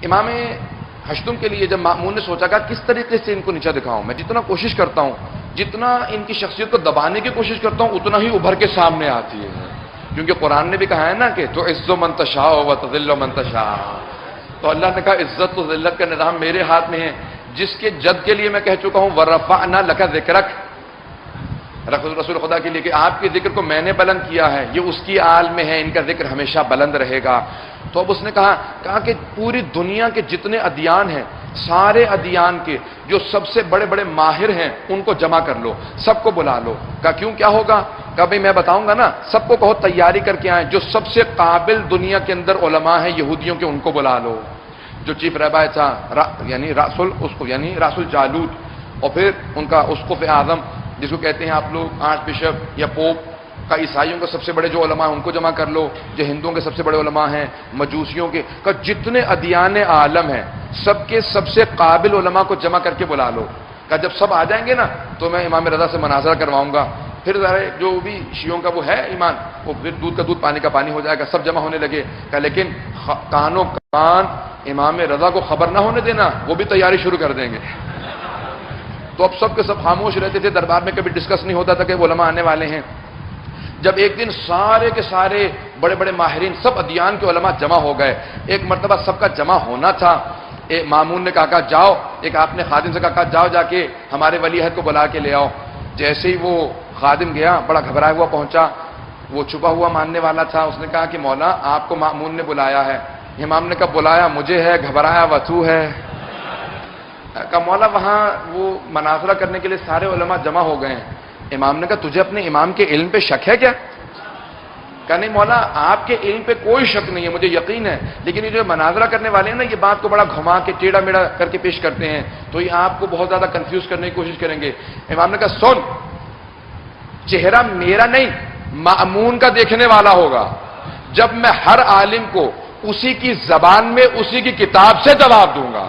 امام ہشتم کے لیے جب مأمون نے سوچا کہ کس طریقے سے ان کو نیچا دکھاؤں، میں جتنا کوشش کرتا ہوں، جتنا ان کی شخصیت کو دبانے کی کوشش کرتا ہوں، اتنا ہی ابھر کے سامنے آتی ہے، کیونکہ قرآن نے بھی کہا ہے نا کہ تو عز من تشاء و تذل من تشاء، تو اللہ نے کہا عزت و ذلت کا نظام میرے ہاتھ میں ہے، جس کے جد کے لیے میں کہہ چکا ہوں ورفعنا لک ذکرک، رسول خدا کے لیے کہ آپ کے ذکر کو میں نے بلند کیا ہے، یہ اس کی آل میں ہے، ان کا ذکر ہمیشہ بلند رہے گا۔ تو اب اس نے کہا کہ پوری دنیا کے جتنے ادیان ہیں، سارے ادیان کے جو سب سے بڑے بڑے ماہر ہیں ان کو جمع کر لو، سب کو بلا لو۔ کہا کیوں، کیا ہوگا؟ کہا بھائی میں بتاؤں گا نا، سب کو کہو تیاری کر کے آئیں، جو سب سے قابل دنیا کے اندر علماء ہیں یہودیوں کے ان کو بلا لو۔ جو چیف رہبر تھا یعنی راسل جالوت، اور پھر ان کا اسقف اعظم جس کو کہتے ہیں آپ لوگ آرچ بشپ یا پوپ کا، عیسائیوں کے سب سے بڑے جو علماء ہیں ان کو جمع کر لو، جو ہندوؤں کے سب سے بڑے علماء ہیں، مجوسیوں کے، کا جتنے ادیان عالم ہیں سب کے سب سے قابل علماء کو جمع کر کے بلا لو۔ کہ جب سب آ جائیں گے نا تو میں امام رضا سے مناظرہ کرواؤں گا، پھر ذرا جو بھی شیعوں کا وہ ہے ایمان، وہ پھر دودھ کا دودھ پانی کا پانی ہو جائے گا، سب جمع ہونے لگے۔ کہ لیکن کانوں کان امام رضا کو خبر نہ ہونے دینا، وہ بھی تیاری شروع کر دیں گے۔ تو اب سب کے سب خاموش رہتے تھے، دربار میں کبھی ڈسکس نہیں ہوتا تھا کہ وہ علماء آنے والے ہیں۔ جب ایک دن سارے کے سارے بڑے بڑے ماہرین سب ادیان کے علماء جمع ہو گئے، ایک مرتبہ سب کا جمع ہونا تھا، مامون نے کہا جاؤ، ایک آپ نے خادم سے کہا جاؤ جا کے ہمارے ولی عہد کو بلا کے لے آؤ۔ جیسے ہی وہ خادم گیا، بڑا گھبرایا ہوا پہنچا، وہ چھپا ہوا ماننے والا تھا، اس نے کہا کہ مولا آپ کو مامون نے بلایا ہے۔ امام نے کہا بلایا مجھے ہے، گھبرایا وتو ہے۔ کہا مولا وہاں وہ مناظرہ کرنے کے لیے سارے علماء جمع ہو گئے ہیں۔ امام نے کہا تجھے اپنے امام کے علم پہ شک ہے کیا؟ کہا نہیں مولا آپ کے علم پہ کوئی شک نہیں ہے، مجھے یقین ہے، لیکن یہ جو مناظرہ کرنے والے ہیں نا یہ بات کو بڑا گھما کے ٹیڑھا میڑھا کر کے پیش کرتے ہیں، تو یہ آپ کو بہت زیادہ کنفیوز کرنے کی کوشش کریں گے۔ امام نے کہا سن، چہرہ میرا نہیں مأمون کا دیکھنے والا ہوگا، جب میں ہر عالم کو اسی کی زبان میں اسی کی کتاب سے جواب دوں گا۔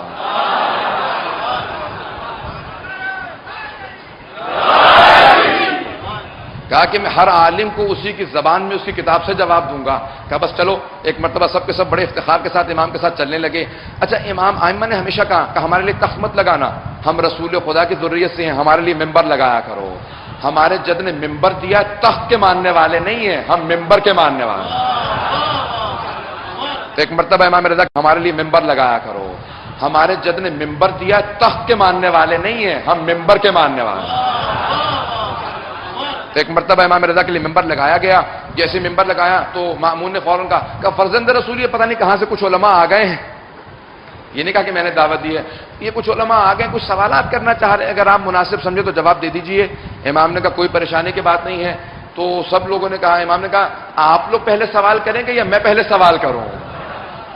کہا کہ میں ہر عالم کو اسی کی زبان میں اس کی کتاب سے جواب دوں گا۔ کہا بس چلو، ایک مرتبہ سب کے سب بڑے افتخار کے ساتھ امام کے ساتھ چلنے لگے۔ اچھا امام ائمہ نے ہمیشہ کہا کہ ہمارے لیے تخت مت لگانا، ہم رسول خدا کی ذریت سے ہیں، ہمارے لیے ممبر لگایا کرو۔ ہمارے جد نے ممبر دیا، تخت کے ماننے والے نہیں ہیں، ہم ممبر کے ماننے والے ہیں۔ تو ایک مرتبہ امام رضا ہمارے لیے ممبر لگایا کرو، ہمارے جد نے ممبر دیا، تخت کے ماننے والے نہیں ہیں، ہم ممبر کے ماننے والے ہیں۔ تو ایک مرتبہ امام رضا کے لیے ممبر لگایا گیا، جیسے ممبر لگایا تو مأمون نے فوراً کہا فرزند رسول یہ پتہ نہیں کہاں سے کچھ علماء آ گئے ہیں، یہ نہیں کہا کہ میں نے دعوت دی ہے، یہ کچھ علماء آ گئے، کچھ سوالات کرنا چاہ رہے ہیں، اگر آپ مناسب سمجھے تو جواب دے دیجئے۔ امام نے کہا کوئی پریشانی کی بات نہیں ہے۔ تو سب لوگوں نے کہا، امام نے کہا آپ لوگ پہلے سوال کریں گے یا میں پہلے سوال کروں؟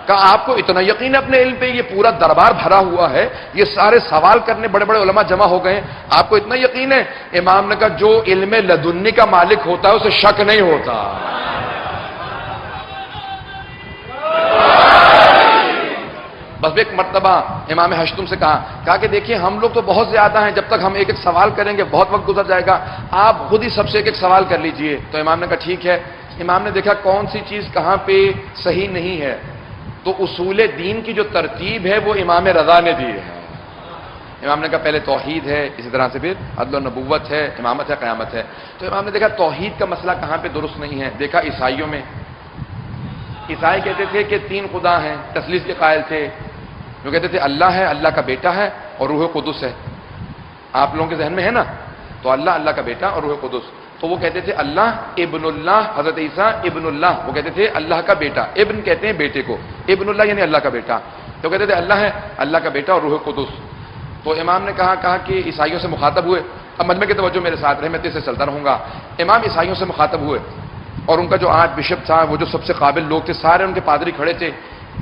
کہا آپ کو اتنا یقین ہے اپنے علم پہ، یہ پورا دربار بھرا ہوا ہے، یہ سارے سوال کرنے بڑے بڑے علماء جمع ہو گئے ہیں، آپ کو اتنا یقین ہے؟ امام نے کہا جو علم لدنی کا مالک ہوتا ہے اسے شک نہیں ہوتا۔ بس ایک مرتبہ امام ہشتم سے کہا کہ دیکھیے ہم لوگ تو بہت زیادہ ہیں، جب تک ہم ایک ایک سوال کریں گے بہت وقت گزر جائے گا، آپ خود ہی سب سے ایک ایک سوال کر لیجئے۔ تو امام نے کہا ٹھیک ہے۔ امام نے دیکھا کون سی چیز کہاں پہ صحیح نہیں ہے، تو اصول دین کی جو ترتیب ہے وہ امام رضا نے دی ہے۔ امام نے کہا پہلے توحید ہے، اسی طرح سے پھر عدل و نبوت ہے، امامت ہے، قیامت ہے۔ تو امام نے دیکھا توحید کا مسئلہ کہاں پہ درست نہیں ہے، دیکھا عیسائیوں میں، عیسائی کہتے تھے کہ تین خدا ہیں، تثلیث کے قائل تھے، جو کہتے تھے اللہ ہے، اللہ کا بیٹا ہے اور روح قدس ہے۔ آپ لوگوں کے ذہن میں ہے نا، تو اللہ، اللہ کا بیٹا اور روح قدس، تو وہ کہتے تھے اللہ ابن اللہ، حضرت عیسیٰ ابن اللہ، وہ کہتے تھے اللہ کا بیٹا، ابن کہتے ہیں بیٹے کو، ابن اللہ یعنی اللہ کا بیٹا، تو کہتے تھے اللہ ہے، اللہ کا بیٹا اور روح قدس۔ تو امام نے کہا کہ عیسائیوں سے مخاطب ہوئے، اب مجمع کی توجہ میرے ساتھ رہے، میں تیزی سے چلتا رہوں گا۔ امام عیسائیوں سے مخاطب ہوئے اور ان کا جو آج بشپ تھا، وہ جو سب سے قابل لوگ تھے، سارے ان کے پادری کھڑے تھے۔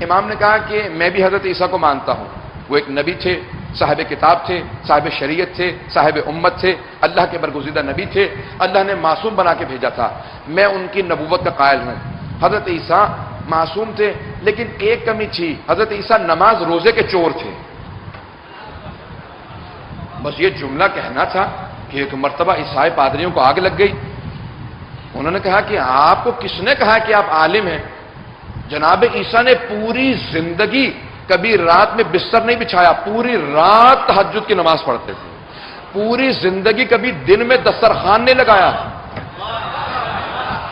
امام نے کہا کہ میں بھی حضرت عیسیٰ کو مانتا ہوں، وہ ایک نبی تھے، صاحب کتاب تھے، صاحب شریعت تھے، صاحب امت تھے، اللہ کے برگزیدہ نبی تھے، اللہ نے معصوم بنا کے بھیجا تھا، میں ان کی نبوت کا قائل ہوں۔ حضرت عیسیٰ معصوم تھے، لیکن ایک کمی تھی، حضرت عیسیٰ نماز روزے کے چور تھے۔ بس یہ جملہ کہنا تھا کہ ایک مرتبہ عیسائی پادریوں کو آگ لگ گئی۔ انہوں نے کہا کہ آپ کو کس نے کہا کہ آپ عالم ہیں؟ جناب عیسیٰ نے پوری زندگی کبھی رات میں بستر نہیں بچھایا، پوری رات تہجد کی نماز پڑھتے تھے، پوری زندگی کبھی دن میں دسترخوان نہیں لگایا،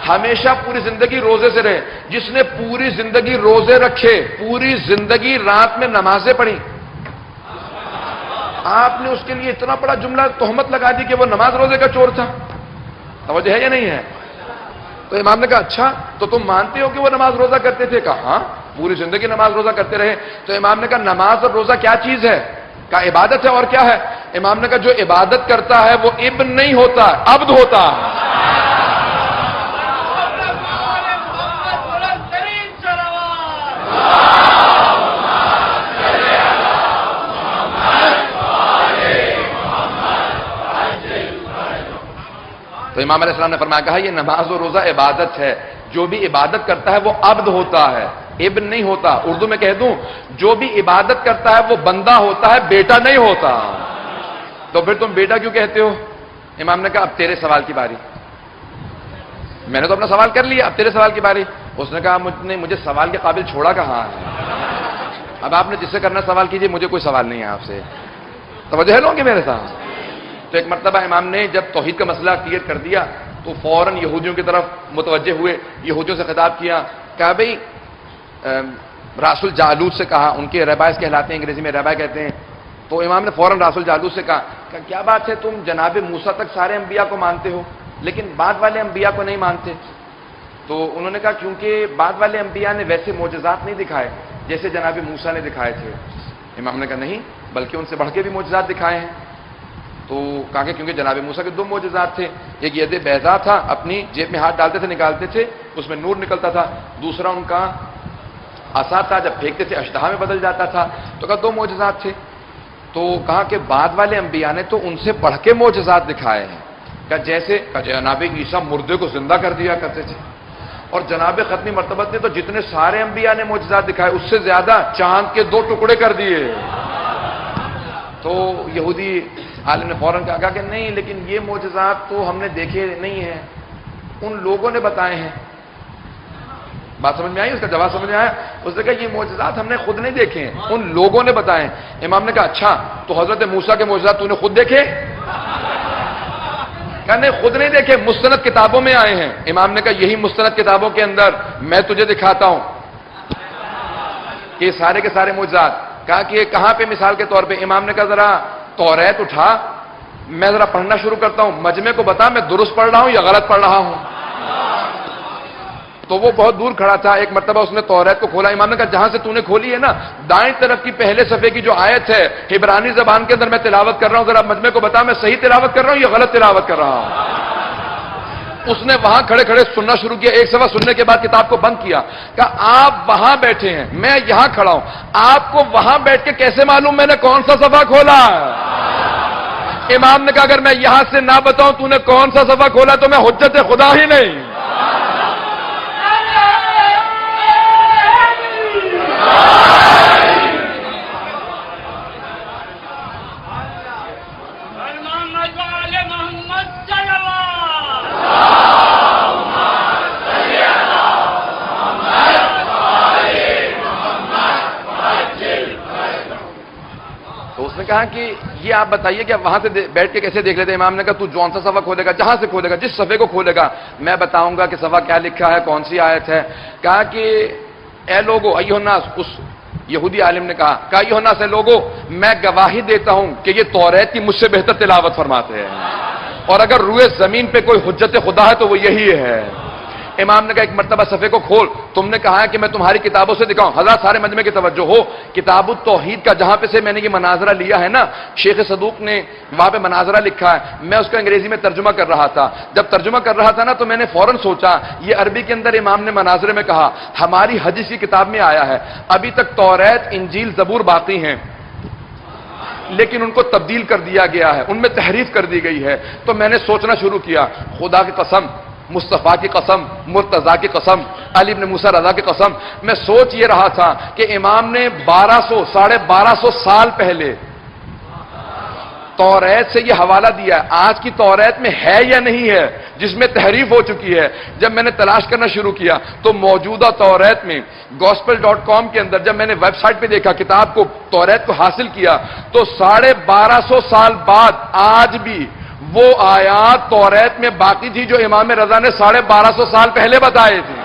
ہمیشہ پوری زندگی روزے سے رہے۔ جس نے پوری زندگی روزے رکھے، پوری زندگی رات میں نمازیں پڑھی، آپ نے اس کے لیے اتنا بڑا جملہ تہمت لگا دی کہ وہ نماز روزے کا چور تھا۔ توجہ ہے یا نہیں ہے؟ تو امام نے کہا اچھا تو تم مانتے ہو کہ وہ نماز روزہ کرتے تھے؟ کہا ہاں، پوری زندگی نماز روزہ کرتے رہے۔ تو امام نے کہا نماز اور روزہ کیا چیز ہے؟ کہا عبادت ہے، اور کیا ہے؟ امام نے کہا جو عبادت کرتا ہے وہ ابن نہیں ہوتا، عبد ہوتا۔ تو امام علیہ السلام نے فرمایا، کہا یہ نماز و روزہ عبادت ہے، جو بھی عبادت کرتا ہے وہ عبد ہوتا ہے، ابن نہیں ہوتا۔ اردو میں کہہ دوں، جو بھی عبادت کرتا ہے وہ بندہ ہوتا ہے، بیٹا نہیں ہوتا۔ تو پھر تم بیٹا کیوں کہتے ہو؟ امام نے کہا اب تیرے سوال کی باری، میں نے تو اپنا سوال کر لیا، اب تیرے سوال کی باری۔ اس نے کہا مجھے سوال کے قابل چھوڑا کہاں ہے؟ اب آپ نے جس سے کرنا سوال کیجئے، مجھے کوئی سوال نہیں ہے آپ سے۔ توجہ ہے لوگوں کی میرے ساتھ؟ تو ایک مرتبہ امام نے جب توحید کا مسئلہ کلیئر کر دیا تو فوراً یہودیوں کی طرف متوجہ ہوئے، یہودیوں سے خطاب کیا، کہا بھئی راس الجالوت سے کہا، ان کے ریبائز کہلاتے ہیں، انگریزی میں ریبائی کہتے ہیں۔ تو امام نے فوراً راس الجالوت سے کہا کہ کیا بات ہے، تم جناب موسیٰ تک سارے انبیاء کو مانتے ہو لیکن بعد والے انبیاء کو نہیں مانتے؟ تو انہوں نے کہا کیونکہ بعد والے انبیاء نے ویسے معجزات نہیں دکھائے جیسے جناب موسیٰ نے دکھائے تھے۔ امام نے کہا نہیں، بلکہ ان سے بڑھ کے بھی معجزات دکھائے ہیں۔ تو کہا کہ کیونکہ جناب موسیٰ کے دو معجزات تھے، ایک ید بیضا تھا، اپنی جیب میں ہاتھ ڈالتے تھے نکالتے تھے اس میں نور نکلتا تھا، دوسرا ان کا عصا تھا، جب پھینکتے تھے اشتہا میں بدل جاتا تھا۔ تو کہا دو معجزات تھے۔ تو کہا کہ بعد والے انبیاء نے تو ان سے بڑھ کے معجزات دکھائے ہیں۔ کہ جیسے جناب عیسیٰ مردے کو زندہ کر دیا کرتے تھے، اور جناب ختمی مرتبت نے تو جتنے سارے انبیاء نے معجزات دکھائے اس سے زیادہ چاند کے 2 ٹکڑے کر دیے۔ تو یہودی عالم نے فوراً کہا کہ نہیں، لیکن یہ معجزات تو ہم نے دیکھے نہیں ہیں، ان لوگوں نے بتائے ہیں۔ بات سمجھ میں آئی؟ اس کا جواب سمجھ میں آیا؟ اس نے کہا یہ معجزات ہم نے خود نہیں دیکھے ہیں، ان لوگوں نے بتائے ہیں۔ امام نے کہا اچھا تو حضرت موسیٰ کے معجزات تو نے خود دیکھے؟ کہا نہیں، خود نہیں دیکھے، مستند کتابوں میں آئے ہیں۔ امام نے کہا یہی مستند کتابوں کے اندر میں تجھے دکھاتا ہوں کہ سارے کے سارے معجزات۔ کہا کہ کہاں پہ؟ مثال کے طور پہ امام نے کہا ذرا توریت اٹھا، میں ذرا پڑھنا شروع کرتا ہوں، مجمع کو بتا میں درست پڑھ رہا ہوں یا غلط پڑھ رہا ہوں۔ تو وہ بہت دور کھڑا تھا، ایک مرتبہ اس نے توریت کو کھولا۔ امام نے کہا جہاں سے تو نے کھولی ہے نا، دائیں طرف کی پہلے صفحے کی جو آیت ہے عبرانی زبان کے اندر میں تلاوت کر رہا ہوں، ذرا مجمع کو بتا میں صحیح تلاوت کر رہا ہوں یا غلط تلاوت کر رہا ہوں۔ اس نے وہاں کھڑے کھڑے سننا شروع کیا، ایک صفحہ سننے کے بعد کتاب کو بند کیا، کہا آپ وہاں بیٹھے ہیں، میں یہاں کھڑا ہوں، آپ کو وہاں بیٹھ کے کیسے معلوم میں نے کون سا صفحہ کھولا؟ امام نے کہا اگر میں یہاں سے نہ بتاؤں تو نے کون سا صفحہ کھولا تو میں حجت خدا ہی نہیں۔ کہا کہ یہ آپ بتائیے کہ وہاں سے بیٹھ کے کیسے دیکھ لیتے؟ امام نے کہا تو جون سا صفحہ کھولے گا، جہاں سے کھولے گا، جس صفحے کو کھولے گا میں بتاؤں گا کہ صفحہ کیا لکھا ہے، کون سی آیت ہے۔ کہا کہ اے لوگو ایھا الناس، اس یہودی عالم نے کہا ایھا الناس اے لوگو، میں گواہی دیتا ہوں کہ یہ توریت کی مجھ سے بہتر تلاوت فرماتے ہیں، اور اگر روئے زمین پہ کوئی حجت خدا ہے تو وہ یہی ہے۔ امام نے کہا ایک مرتبہ صفحے کو کھول، تم نے کہا ہے کہ میں تمہاری کتابوں سے دکھاؤں۔ حضرات سارے مجمع کی توجہ ہو، کتاب التوحید کا جہاں پہ سے میں نے یہ مناظرہ لیا ہے نا، شیخ صدوق نے وہاں پہ مناظرہ لکھا ہے، میں اس کا انگریزی میں ترجمہ کر رہا تھا۔ جب ترجمہ کر رہا تھا نا تو میں نے فوراً سوچا یہ عربی کے اندر امام نے مناظرے میں کہا، ہماری حدیث کی کتاب میں آیا ہے ابھی تک توریت، انجیل، زبور باقی ہیں لیکن ان کو تبدیل کر دیا گیا ہے، ان میں تحریف کر دی گئی ہے۔ تو میں نے سوچنا شروع کیا، خدا کی قسم، مصطفیٰ کی قسم، مرتضیٰ کی قسم، علی بن موسیٰ رضا کی قسم، میں سوچ یہ رہا تھا کہ امام نے 1200 سال پہلے توریت سے یہ حوالہ دیا ہے، آج کی توریت میں ہے یا نہیں ہے، جس میں تحریف ہو چکی ہے۔ جب میں نے تلاش کرنا شروع کیا تو موجودہ توریت میں gospel.com کے اندر جب میں نے ویب سائٹ پہ دیکھا، کتاب کو توریت کو حاصل کیا، تو 1250 سال بعد آج بھی وہ آیات توریت میں باقی تھی جو امام رضا نے 1250 سال پہلے بتائے تھے۔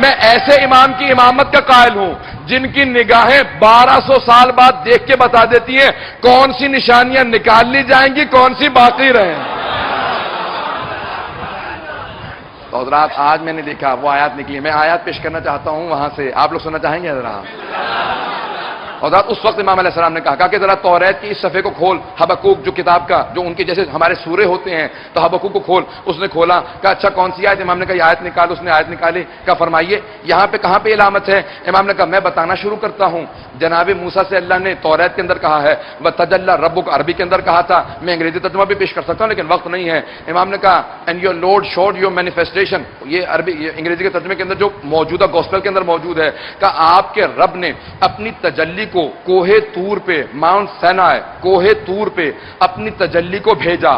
میں ایسے امام کی امامت کا قائل ہوں جن کی نگاہیں 1200 سال بعد دیکھ کے بتا دیتی ہیں کون سی نشانیاں نکال لی جائیں گی، کون سی باقی رہیں۔ تو حضرات آج میں نے دیکھا وہ آیات نکلی، میں آیات پیش کرنا چاہتا ہوں وہاں سے، آپ لوگ سننا چاہیں گے ذرا؟ اور اس وقت امام علیہ السلام نے کہا کہ ذرا توریت کی اس صفحے کو کھول، حبقوق جو کتاب کا جو ان کے جیسے ہمارے سورے ہوتے ہیں تو حبقوق کو کھول۔ اس نے کھولا، کہا اچھا کون سی آیت؟ امام نے کہا یہ آیت نکال۔ اس نے آیت نکالی، کہا فرمائیے یہاں پہ کہاں پہ علامت ہے؟ امام نے کہا میں بتانا شروع کرتا ہوں۔ جناب موسیٰ سے اللہ نے توریت کے اندر کہا ہے، وَتَجَلَّى رَبُّكَ، عربی کے اندر کہا تھا، میں انگریزی ترجمہ بھی پیش کر سکتا ہوں لیکن وقت نہیں ہے۔ امام نے کہا and your lord should your manifestation, یہ عربی یہ انگریزی کے ترجمے کے اندر جو موجودہ گوسپل کے اندر موجود ہے، کہ آپ کے رب نے اپنی تجلی کو کوہ طور پہ، ماؤنٹ سینائے، کوہ طور پہ اپنی تجلی کو بھیجا،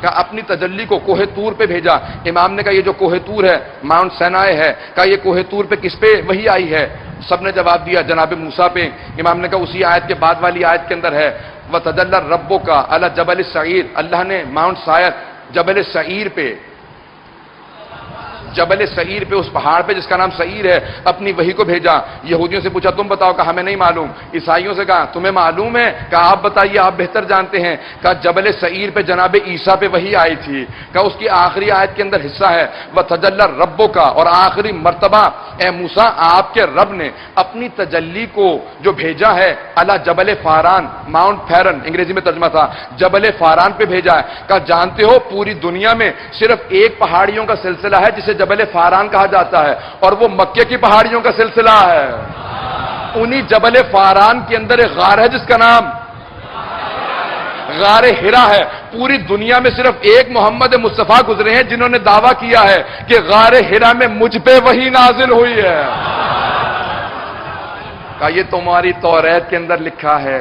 کہ اپنی تجلی کو کوہ طور پہ بھیجا۔ امام نے کہا یہ جو کوہ طور ہے ماؤنٹ سینائے ہے، کہ یہ کوہ طور پہ کس پہ وحی آئی ہے؟ سب نے جواب دیا جناب موسیٰ پہ۔ امام نے کہا اسی آیت کے بعد والی آیت کے اندر ہے وَتَجَلَّى رَبُّكَ عَلَى جَبَلِ السَّعِيرِ، اللہ نے ماؤنٹ سائر جبل سعیر پہ، جبل سعیر پہ، اس پہاڑ پہ جس کا نام سعیر ہے، اپنی وحی کو بھیجا۔ یہودیوں سے پوچھا تم بتاؤ، کہا ہمیں نہیں معلوم۔ عیسائیوں سے کہا تمہیں معلوم ہے؟ کہا آپ بتائیے، آپ بہتر جانتے ہیں۔ کہا جبل سعیر پہ جناب عیسیٰ پہ وحی آئی تھی، کہا اس کی آخری آیت کے اندر حصہ ہے وَتَجَلَّى رَبُّكَ، اور آخری مرتبہ اے موسیٰ آپ کے رب نے اپنی تجلی کو جو بھیجا ہے علی جبل فاران، ماؤنٹ فیرن انگریزی میں ترجمہ تھا، جبل فاران پہ بھیجا ہے۔ کہا جانتے ہو پوری دنیا میں صرف ایک پہاڑیوں کا سلسلہ ہے جسے جبل فاران کہا جاتا ہے، اور وہ مکے کی پہاڑیوں کا سلسلہ ہے۔ انہی جبل فاران کے اندر ایک غار ہے جس کا نام غار ہرا ہے۔ پوری دنیا میں صرف ایک محمد مصطفیٰ گزرے ہیں جنہوں نے دعویٰ کیا ہے کہ غار ہرا میں مجھ پہ وحی نازل ہوئی ہے۔ کہا یہ تمہاری توریت کے اندر لکھا ہے۔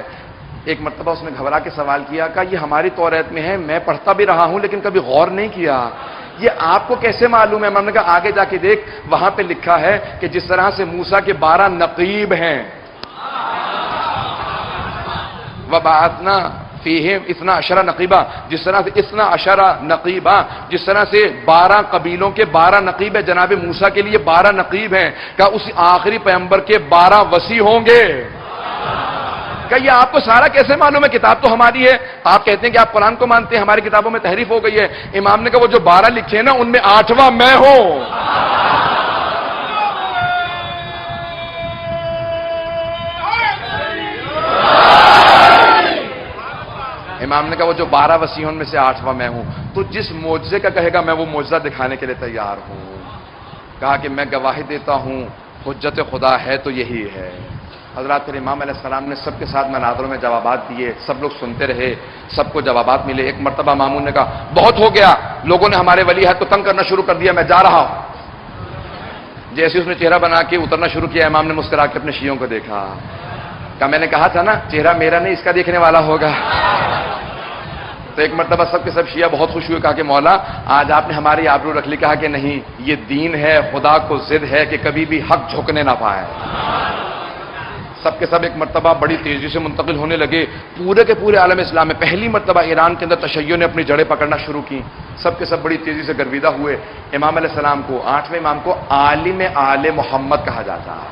ایک مرتبہ اس نے گھبرا کے سوال کیا، کہا یہ ہماری توریت میں ہے، میں پڑھتا بھی رہا ہوں لیکن کبھی غور نہیں کیا، یہ آپ کو کیسے معلوم ہے؟ میں نے کہا آگے جا کے دیکھ، وہاں پہ لکھا ہے کہ جس طرح سے موسیٰ کے 12 نقیب ہیں، وَبَعَثْنَا فِيهِمْ 12 نقیبہ، جس طرح سے 12 نقیبہ، جس طرح سے 12 قبیلوں کے 12 نقیب ہے، جناب موسیٰ کے لیے 12 نقیب ہیں، کہ اس آخری پیغمبر کے 12 وصی ہوں گے۔ کہ یہ آپ کو سارا کیسے معلوم ہے؟ کتاب تو ہماری ہے، آپ کہتے ہیں کہ آپ قرآن کو مانتے ہیں، ہماری کتابوں میں تحریف ہو گئی ہے۔ امام نے کہا وہ جو 12 لکھے ہیں نا ان میں 8واں میں ہوں۔ امام نے کہا وہ جو 12 وصی ہیں ان میں سے 8واں میں ہوں۔ تو جس معجزے کا کہے گا میں وہ معجزہ دکھانے کے لیے تیار ہوں۔ کہا کہ میں گواہی دیتا ہوں حجت خدا ہے تو یہی ہے۔ حضرات پھر امام علیہ السلام نے سب کے ساتھ مناظروں میں جوابات دیے، سب لوگ سنتے رہے، سب کو جوابات ملے۔ ایک مرتبہ مامون نے کہا بہت ہو گیا، لوگوں نے ہمارے ولی عہد کو تنگ کرنا شروع کر دیا، میں جا رہا ہوں۔ جیسے اس نے چہرہ بنا کے اترنا شروع کیا، امام نے مسکرا کے اپنے شیعوں کو دیکھا، کہا میں نے کہا تھا نا چہرہ میرا نہیں اس کا دیکھنے والا ہوگا۔ تو ایک مرتبہ سب کے سب شیعہ بہت خوش ہوئے، کہا کہ مولا آج آپ نے ہماری آبرو رکھ لی۔ کہا کہ نہیں، یہ دین ہے، خدا کو ضد ہے کہ کبھی بھی حق جھکنے نہ پائے۔ سب کے سب ایک مرتبہ بڑی تیزی سے منتقل ہونے لگے پورے کے پورے عالم اسلام میں۔ پہلی مرتبہ ایران کے اندر تشیع نے اپنی جڑیں پکڑنا شروع کی، سب کے سب بڑی تیزی سے گرویدہ ہوئے۔ امام علیہ السلام کو 8ویں امام کو عالم آل محمد کہا جاتا ہے،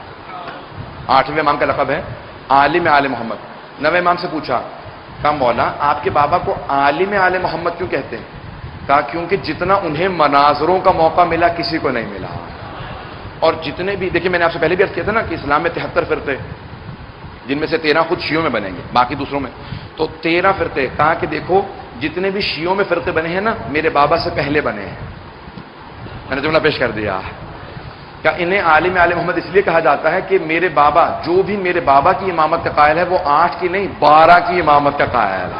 8ویں امام کا لقب ہے عالم آل محمد۔ 9ویں امام سے پوچھا، کہا مولا آپ کے بابا کو عالم آل محمد کیوں کہتے ہیں؟ کہا کیونکہ جتنا انہیں مناظروں کا موقع ملا کسی کو نہیں ملا، اور جتنے بھی دیکھیں میں نے آپ سے پہلے بھی عرض کیا تھا نا کہ اسلام میں 73 فرقے، جن میں سے 13 خود شیعوں میں بنیں گے، باقی دوسروں میں، تو 13 فرقے۔ کہا کہ دیکھو جتنے بھی شیعوں میں فرقے بنے ہیں نا میرے بابا سے پہلے بنے ہیں۔ میں نے جملہ پیش کر دیا کہ انہیں عالم آل محمد اس لیے کہا جاتا ہے کہ میرے بابا جو بھی میرے بابا کی امامت کا قائل ہے وہ 8 کی نہیں 12 کی امامت کا قائل ہے،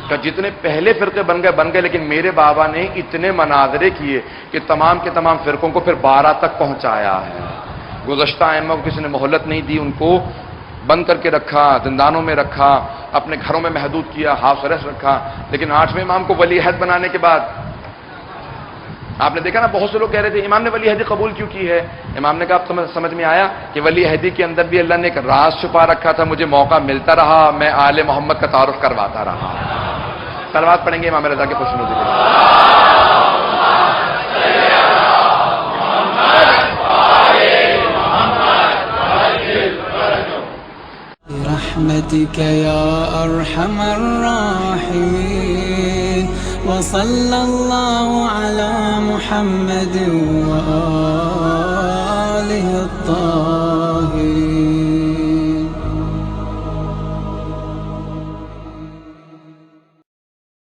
کہ جتنے پہلے فرقے بن گئے، لیکن میرے بابا نے اتنے مناظرے کیے کہ تمام کے تمام فرقوں کو پھر 12 تک پہنچایا ہے۔ گزشتہ ائمہ کو کسی نے مہلت نہیں دی، ان کو بند کر کے رکھا، زندانوں میں رکھا، اپنے گھروں میں محدود کیا، ہاؤس اریسٹ رکھا، لیکن 8ویں امام کو ولی عہد بنانے کے بعد آپ نے دیکھا نا، بہت سے لوگ کہہ رہے تھے امام نے ولی عہدی قبول کیوں کی ہے؟ امام نے کہا اب سمجھ میں آیا کہ ولی عہدی کے اندر بھی اللہ نے ایک راز چھپا رکھا تھا، مجھے موقع ملتا رہا، میں آل محمد کا تعارف کرواتا رہا۔ صلوات پڑھیں گے امام رضا کے خوشنودی کے لیے۔ برحمتك يا أرحم الراحمين وصلى الله على محمد وآله